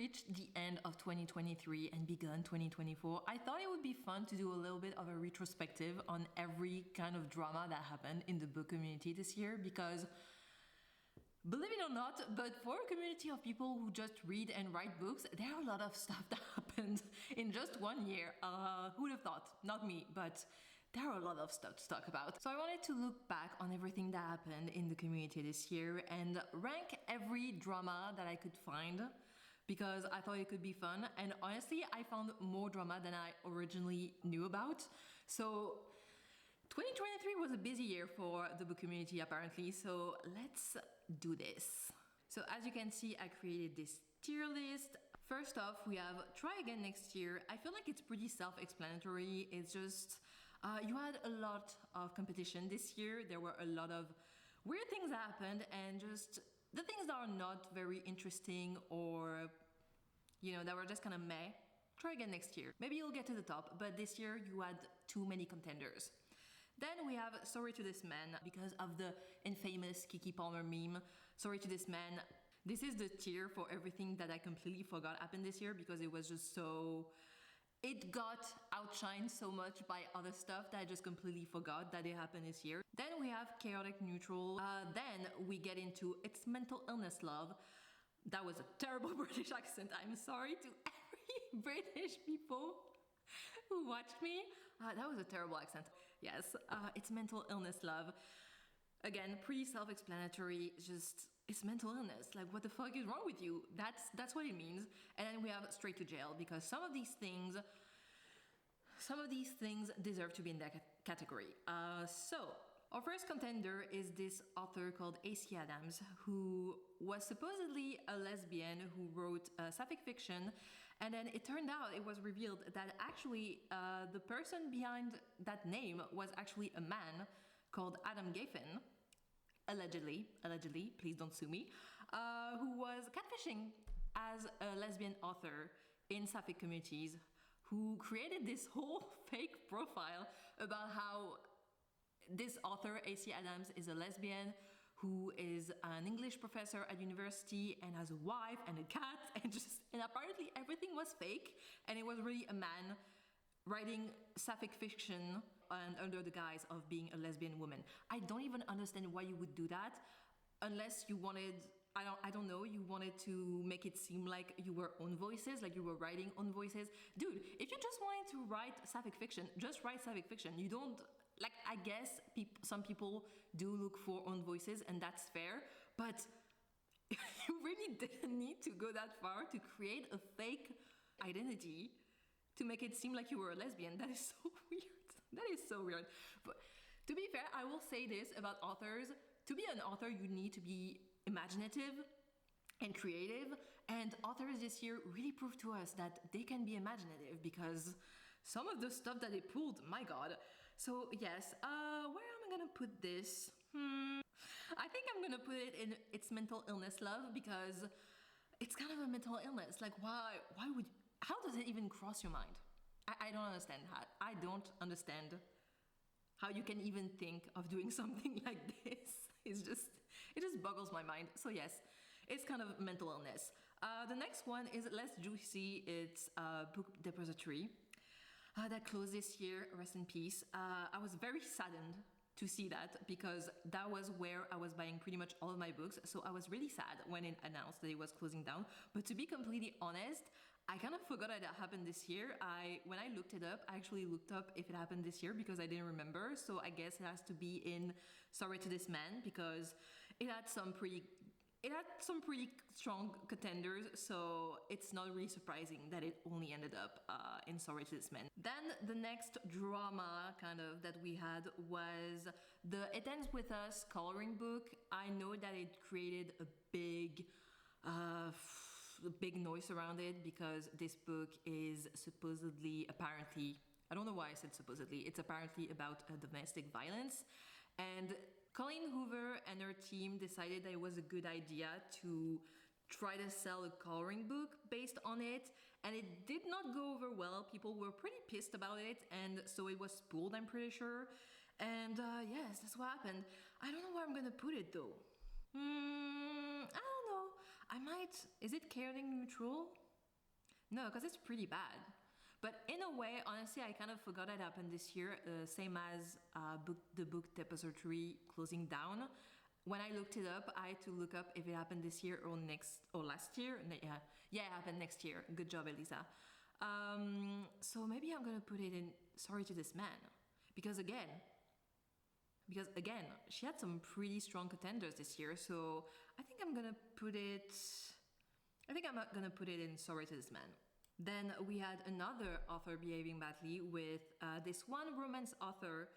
reached the end of 2023 and begun 2024, I thought it would be fun to do a little bit of a retrospective on every kind of drama that happened in the book community this year, because believe it or not, but for a community of people who just read and write books, there are a lot of stuff that happened in just 1 year. Who would have thought? Not me, but there are a lot of stuff to talk about. So I wanted to look back on everything that happened in the community this year and rank every drama that I could find, because I thought it could be fun. And honestly, I found more drama than I originally knew about. So 2023 was a busy year for the book community apparently, so let's do this. So as you can see, I created this tier list. First off, we have Try Again Next Year. I feel like it's pretty self-explanatory. It's just, you had a lot of competition this year. There were a lot of weird things that happened, and just the things that are not very interesting or, you know, that were just kind of meh. Try again next year. Maybe you'll get to the top, but this year you had too many contenders. Then we have Sorry to This Man, because of the infamous Keke Palmer meme. Sorry to This Man. This is the tier for everything that I completely forgot happened this year, because it was just so... It got outshined so much by other stuff that I just completely forgot that it happened this year. Then we have Chaotic Neutral. Then we get into It's Mental Illness Love. That was a terrible British accent. I'm sorry to every British people who watched me. That was a terrible accent. Yes, It's Mental Illness Love. Again, pretty self-explanatory, just it's mental illness. Like, what the fuck is wrong with you? That's what it means. And then we have Straight to Jail, because some of these things deserve to be in that category. So our first contender is this author called AC Adams, who was supposedly a lesbian who wrote sapphic fiction, and then it turned out, it was revealed that actually the person behind that name was actually a man called Adam Geffen, allegedly, please don't sue me, who was catfishing as a lesbian author in sapphic communities, who created this whole fake profile about how this author, AC Adams, is a lesbian who is an English professor at university and has a wife and a cat, and apparently everything was fake, and it was really a man writing sapphic fiction and under the guise of being a lesbian woman. I don't even understand why you would do that, unless you wanted, I don't know, you wanted to make it seem like you were own voices, like you were writing own voices. Dude, if you just wanted to write sapphic fiction, just write sapphic fiction. You don't, like, I guess some people do look for own voices, and that's fair, but you really didn't need to go that far to create a fake identity to make it seem like you were a lesbian. That is so weird. That is so weird. But to be fair, I will say this about authors. To be an author, you need to be imaginative and creative. And authors this year really proved to us that they can be imaginative, because some of the stuff that they pulled, my God. So yes, where am I gonna put this? I think I'm gonna put it in It's Mental Illness Love, because it's kind of a mental illness. Like, why would... How does it even cross your mind? I don't understand how. I don't understand how you can even think of doing something like this. It just boggles my mind. So yes, it's kind of mental illness. The next one is less juicy. It's Book Depository that closed this year. Rest in peace. I was very saddened to see that, because that was where I was buying pretty much all of my books. So I was really sad when it announced that it was closing down. But to be completely honest, I kind of forgot that it happened this year. When I looked it up, I actually looked up if it happened this year, because I didn't remember. So I guess it has to be in Sorry to This Man, because it had some pretty strong contenders, so it's not really surprising that it only ended up in Sorry to This Man. Then the next drama kind of that we had was the It Ends With Us coloring book. I know that it created a big noise around it, because this book is supposedly, apparently, I don't know why I said supposedly, it's apparently about domestic violence. And Colleen Hoover and her team decided that it was a good idea to try to sell a coloring book based on it, and it did not go over well. People were pretty pissed about it, and so it was pulled, I'm pretty sure. And yes, that's what happened. I don't know where I'm gonna put it though. I don't know. I might... Is it chaotic neutral? No, because it's pretty bad. But in a way, honestly, I kind of forgot it happened this year, same as the book Depository closing down. When I looked it up, I had to look up if it happened this year or last year. Yeah, it happened next year. Good job, Elisa. So maybe I'm gonna put it in Sorry to This Man, because again, she had some pretty strong contenders this year. So I think I'm gonna put it. I think I'm gonna put it in Sorry to This Man. Then we had another author behaving badly with this one romance author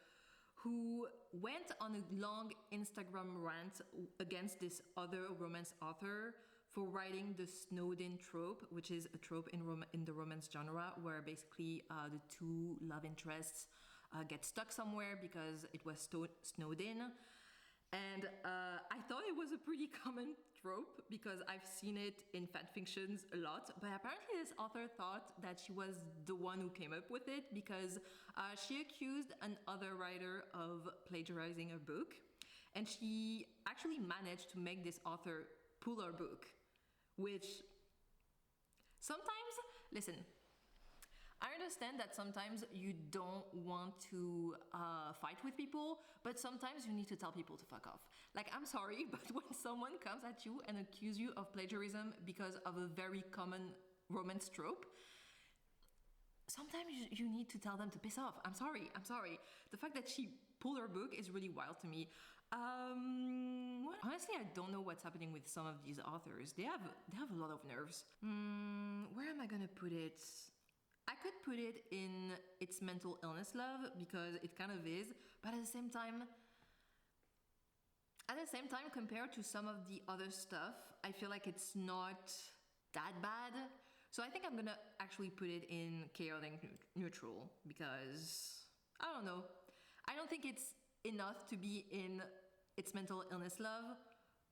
who went on a long Instagram rant against this other romance author for writing the Snowed-in trope, which is a trope in the romance genre where basically the two love interests get stuck somewhere because it was snowed in. And I thought it was a pretty common trope because I've seen it in fanfictions a lot, but apparently this author thought that she was the one who came up with it because she accused another writer of plagiarizing her book, and she actually managed to make this author pull her book, which sometimes, listen, I understand that sometimes you don't want to fight with people, but sometimes you need to tell people to fuck off. Like, I'm sorry, but when someone comes at you and accuses you of plagiarism because of a very common romance trope, sometimes you need to tell them to piss off. I'm sorry. The fact that she pulled her book is really wild to me. Honestly, I don't know what's happening with some of these authors. They have a lot of nerves. Where am I gonna put it? I could put it in It's Mental Illness Love because it kind of is, but at the same time, compared to some of the other stuff, I feel like it's not that bad. So I think I'm gonna actually put it in Chaotic Neutral because, I don't know, I don't think it's enough to be in It's Mental Illness Love,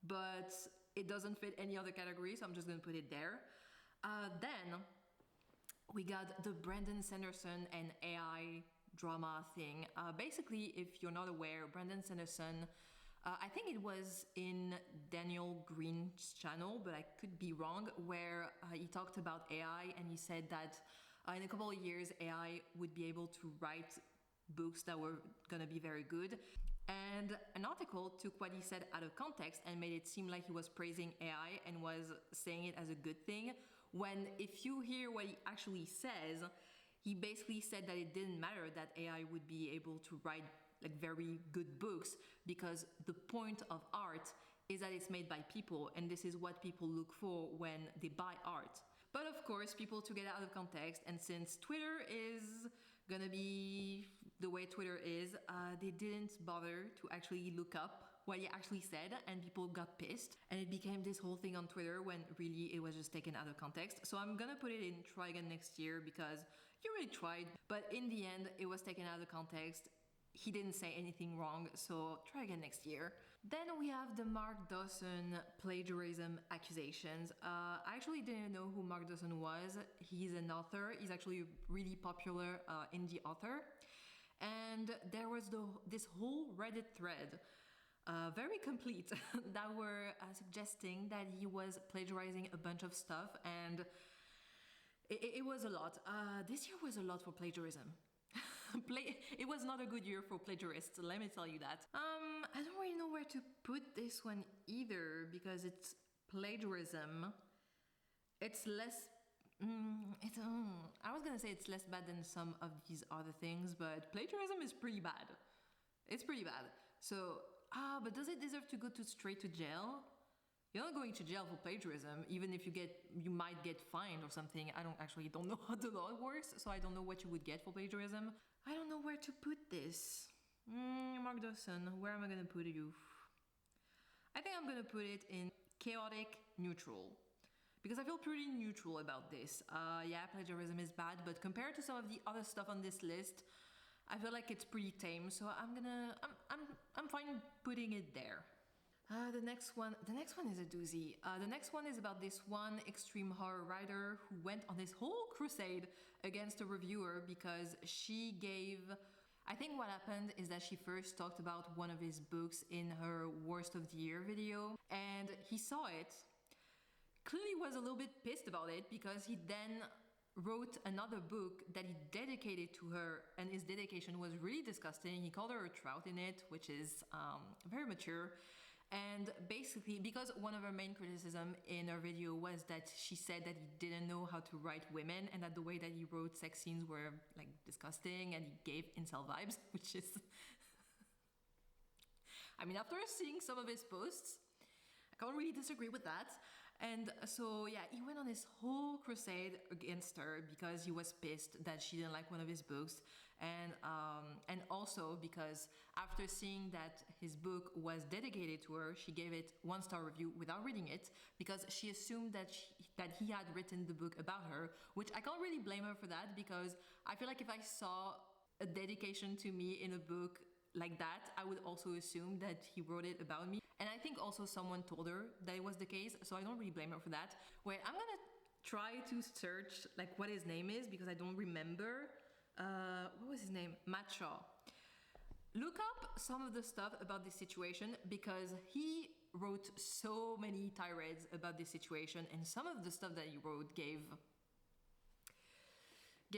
but it doesn't fit any other category, so I'm just gonna put it there. Then we got the Brandon Sanderson and AI drama thing. Basically, if you're not aware, Brandon Sanderson, I think it was in Daniel Green's channel, but I could be wrong, where he talked about AI and he said that in a couple of years, AI would be able to write books that were gonna be very good. And an article took what he said out of context and made it seem like he was praising AI and was saying it as a good thing, when if you hear what he actually says, he basically said that it didn't matter that AI would be able to write like very good books because the point of art is that it's made by people, and this is what people look for when they buy art. But of course, people took it out of context, and since Twitter is gonna be the way Twitter is, they didn't bother to actually look up what he actually said, and people got pissed, and it became this whole thing on Twitter when really it was just taken out of context. So I'm gonna put it in Try Again Next Year because you really tried, but in the end it was taken out of context. He didn't say anything wrong, so try again next year. Then we have the Mark Dawson plagiarism accusations. I actually didn't know who Mark Dawson was. He's an author. He's actually a really popular indie author. And there was this whole Reddit thread, very complete, that were suggesting that he was plagiarizing a bunch of stuff, and it was a lot. This year was a lot for plagiarism. It was not a good year for plagiarists, let me tell you that. I don't really know where to put this one either because it's plagiarism. It's less. I was gonna say it's less bad than some of these other things, but plagiarism is pretty bad. It's pretty bad. So, but does it deserve to go straight to jail? You're not going to jail for plagiarism, even if you might get fined or something. I don't know how the law works, so I don't know what you would get for plagiarism. I don't know where to put this. Mark Dawson, where am I gonna put you? I think I'm gonna put it in Chaotic Neutral, because I feel pretty neutral about this. Yeah, plagiarism is bad, but compared to some of the other stuff on this list, I feel like it's pretty tame. So I'm fine putting it there. The next one is a doozy. The next one is about this one extreme horror writer who went on this whole crusade against a reviewer because she gave. I think what happened is that she first talked about one of his books in her worst of the year video, and he saw it. Clearly was a little bit pissed about it because he then wrote another book that he dedicated to her, and his dedication was really disgusting. He called her a trout in it, which is very mature. And basically, because one of her main criticism in her video was that she said that he didn't know how to write women, and that the way that he wrote sex scenes were like disgusting, and he gave incel vibes, which is I mean, after seeing some of his posts, I can't really disagree with that. And so, yeah, he went on this whole crusade against her because he was pissed that she didn't like one of his books. And also because after seeing that his book was dedicated to her, she gave it 1-star review without reading it because she assumed that he had written the book about her, which I can't really blame her for that, because I feel like if I saw a dedication to me in a book like that, I would also assume that he wrote it about me. And I think also someone told her that it was the case, so I don't really blame her for that. Wait, I'm gonna try to search like what his name is because I don't remember. What was his name? Matt Shaw. Look up some of the stuff about this situation because he wrote so many tirades about this situation, and some of the stuff that he wrote gave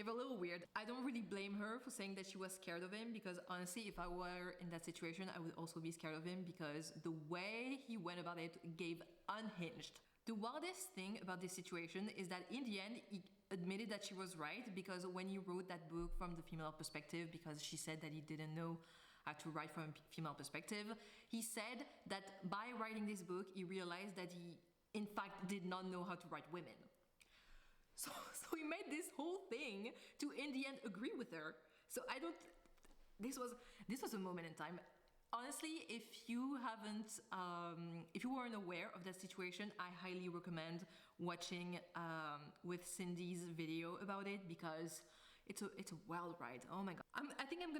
a little weird. I don't really blame her for saying that she was scared of him, because honestly, if I were in that situation, I would also be scared of him, because the way he went about it gave unhinged. The wildest thing about this situation is that in the end, he admitted that she was right, because when he wrote that book from the female perspective, because she said that he didn't know how to write from a female perspective, he said that by writing this book, he realized that he, in fact, did not know how to write women. So he made this whole thing to, in the end, agree with her. So I don't. This was a moment in time. Honestly, if you weren't aware of that situation, I highly recommend watching with Cindy's video about it, because it's a wild ride. Oh my god! I think I'm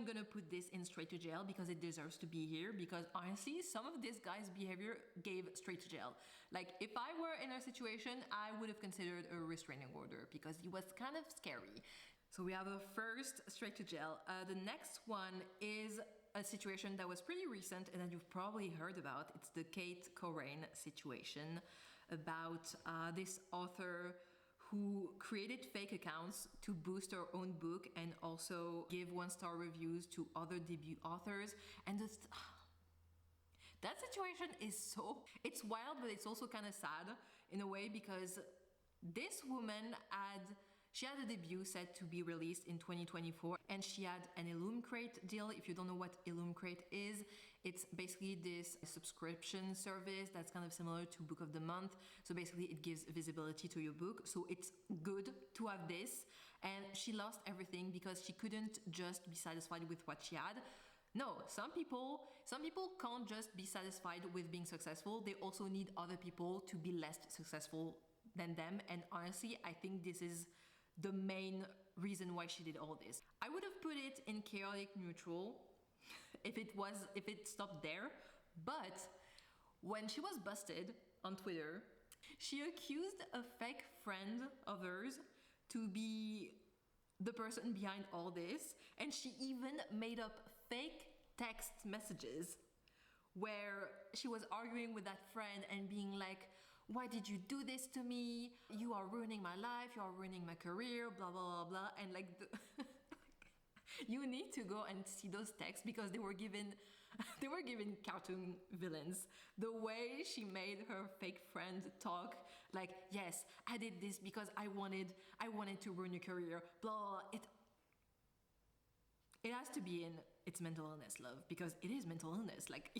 gonna put this in straight to jail because it deserves to be here. Because honestly, some of this guy's behavior gave straight to jail. Like, if I were in her situation, I would have considered a restraining order because he was kind of scary. So we have a first straight to jail. The next one is a situation that was pretty recent and that you've probably heard about. It's the Kate Corain situation about this author who created fake accounts to boost her own book and also give 1-star reviews to other debut authors. And that situation is it's wild, but it's also kind of sad in a way, because this woman had a debut set to be released in 2024, and she had an Illumicrate deal. If you don't know what Illumicrate is, it's basically this subscription service that's kind of similar to Book of the Month. So basically it gives visibility to your book. So it's good to have this. And she lost everything because she couldn't just be satisfied with what she had. No, some people can't just be satisfied with being successful. They also need other people to be less successful than them. And honestly, I think this is the main reason why she did all this. I would have put it in chaotic neutral if it stopped there. But when she was busted on Twitter, she accused a fake friend of hers to be the person behind all this, and she even made up fake text messages where she was arguing with that friend and being like, why did you do this to me? You are ruining my life, you are ruining my career, blah, blah, blah, blah. And like, you need to go and see those texts because they were given cartoon villains. The way she made her fake friend talk, like, yes, I did this because I wanted to ruin your career, blah. It has to be in it's mental illness, love, because it is mental illness. Like,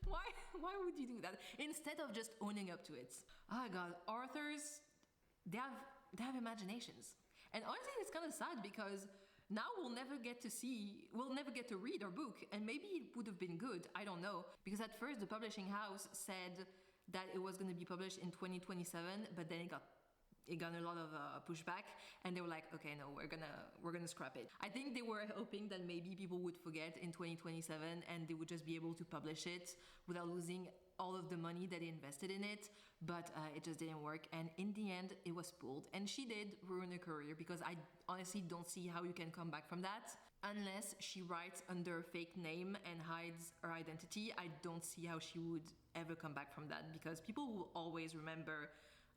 why would you do that instead of just owning up to it? Oh god, authors, they have imaginations, and honestly, it's kind of sad because now we'll never get to read our book, and maybe it would have been good, I don't know, because at first the publishing house said that it was going to be published in 2027, but then it got a lot of pushback, and they were like, okay, no, we're gonna scrap it. I think they were hoping that maybe people would forget in 2027 and they would just be able to publish it without losing all of the money that they invested in it, but it just didn't work, and in the end it was pulled, and she did ruin her career, because I honestly don't see how you can come back from that unless she writes under a fake name and hides her identity. I don't see how she would ever come back from that, because people will always remember,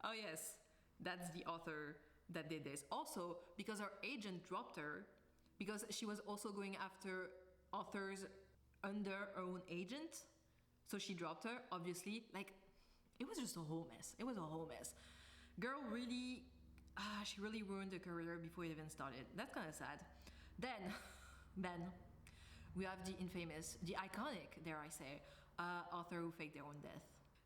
oh yes, that's the author that did this. Also, because her agent dropped her, because she was also going after authors under her own agent. So she dropped her, obviously. Like, it was just a whole mess. It was a whole mess. Girl really, she really ruined her career before it even started. That's kind of sad. Then we have the infamous, the iconic, dare I say, author who faked their own death.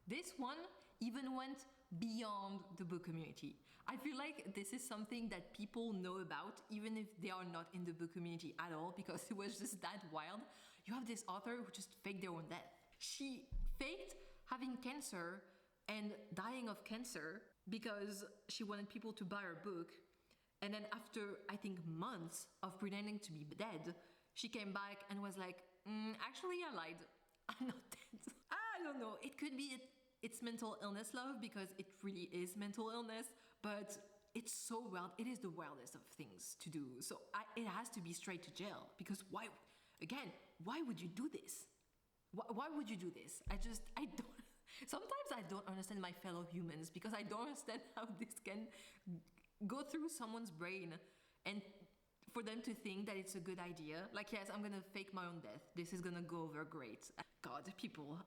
This one even went beyond the book community. I feel like this is something that people know about, even if they are not in the book community at all, because it was just that wild. You have this author who just faked their own death. She faked having cancer and dying of cancer because she wanted people to buy her book. And then after, I think, months of pretending to be dead, she came back and was like, actually, I lied. I'm not dead. I don't know. It could be it's mental illness, love, because it really is mental illness, but it's so wild. It is the wildest of things to do. So it has to be straight to jail, because why would you do this? Why would you do this? I don't. Sometimes I don't understand my fellow humans, because I don't understand how this can go through someone's brain and for them to think that it's a good idea. Like, yes, I'm gonna fake my own death. This is gonna go over great. God, people.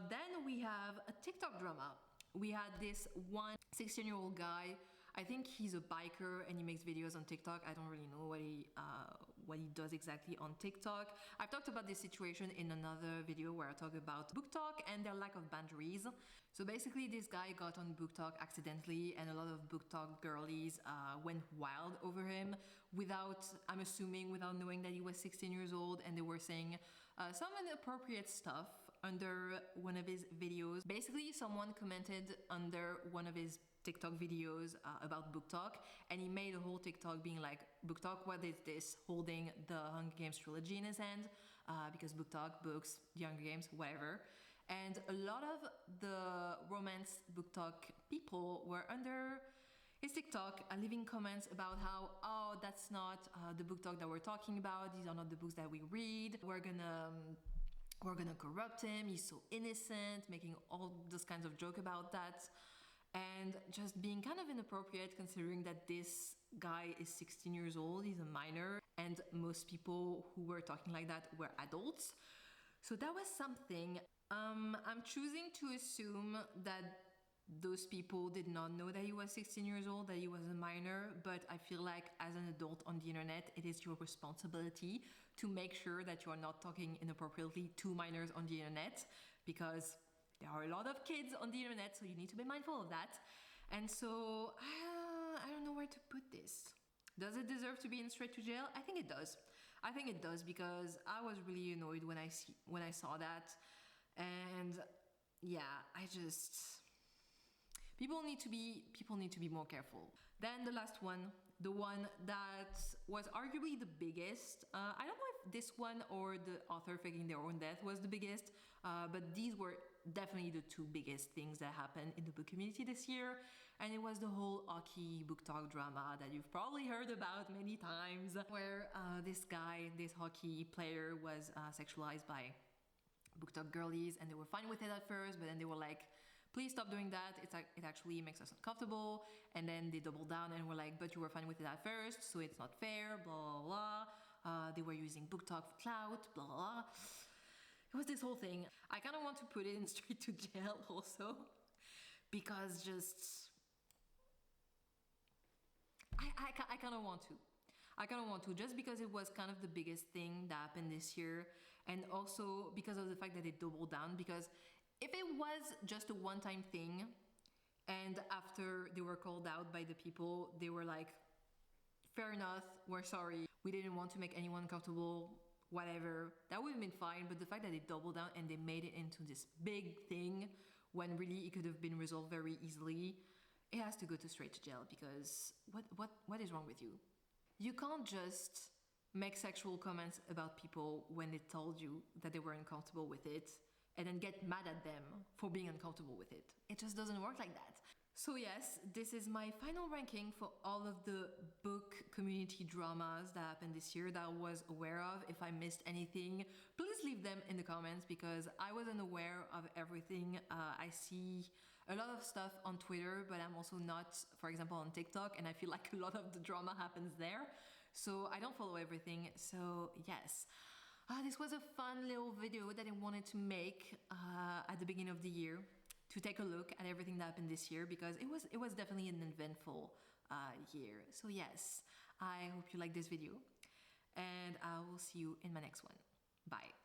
Then we have a TikTok drama. We had this one 16-year-old guy. I think he's a biker and he makes videos on TikTok. I don't really know what he does exactly on TikTok. I've talked about this situation in another video where I talk about BookTok and their lack of boundaries. So basically, this guy got on BookTok accidentally, and a lot of BookTok girlies went wild over him I'm assuming, without knowing that he was 16 years old, and they were saying some inappropriate stuff under one of his videos. Basically, someone commented under one of his TikTok videos about BookTok, and he made a whole TikTok being like, BookTok, what is this? Holding the Hunger Games trilogy in his hand, because BookTok, books, the Hunger Games, whatever. And a lot of the romance BookTok people were under his TikTok leaving comments about how, oh, that's not the BookTok that we're talking about. These are not the books that we read. We're gonna corrupt him. He's so innocent, making all those kinds of joke about that. And just being kind of inappropriate, considering that this guy is 16 years old, he's a minor, and most people who were talking like that were adults. So that was something. I'm choosing to assume that those people did not know that he was 16 years old, that he was a minor, but I feel like as an adult on the internet, it is your responsibility to make sure that you are not talking inappropriately to minors on the internet, because there are a lot of kids on the internet, so you need to be mindful of that. And so, I don't know where to put this. Does it deserve to be in straight to jail? I think it does. I think it does, because I was really annoyed when I saw that. And yeah, people need to be more careful. Then the last one, the one that was arguably the biggest. I don't know if this one or the author faking their own death was the biggest, but these were definitely the two biggest things that happened in the book community this year. And it was the whole Aki BookTok drama that you've probably heard about many times, where this hockey player was sexualized by BookTok girlies, and they were fine with it at first, but then they were like, please stop doing that, it actually makes us uncomfortable. And then they doubled down and were like, but you were fine with it at first, so it's not fair, blah, blah, blah. They were using BookTok for clout, blah, blah, blah. It was this whole thing. I kind of want to put it in straight to jail also, because just... I kind of want to, just because it was kind of the biggest thing that happened this year, and also because of the fact that they doubled down. Because if it was just a one-time thing, and after they were called out by the people, they were like, fair enough, we're sorry, we didn't want to make anyone comfortable, whatever, that would have been fine. But the fact that they doubled down and they made it into this big thing, when really it could have been resolved very easily, it has to go to straight to jail. Because what is wrong with you? You can't just make sexual comments about people when they told you that they were uncomfortable with it, and then get mad at them for being uncomfortable with it. It just doesn't work like that. So yes, this is my final ranking for all of the book community dramas that happened this year that I was aware of. If I missed anything, please leave them in the comments, because I wasn't aware of everything. I see a lot of stuff on Twitter, but I'm also not, for example, on TikTok, and I feel like a lot of the drama happens there. So I don't follow everything. So yes, this was a fun little video that I wanted to make at the beginning of the year to take a look at everything that happened this year, because it was definitely an eventful year. So yes, I hope you like this video, and I will see you in my next one. Bye.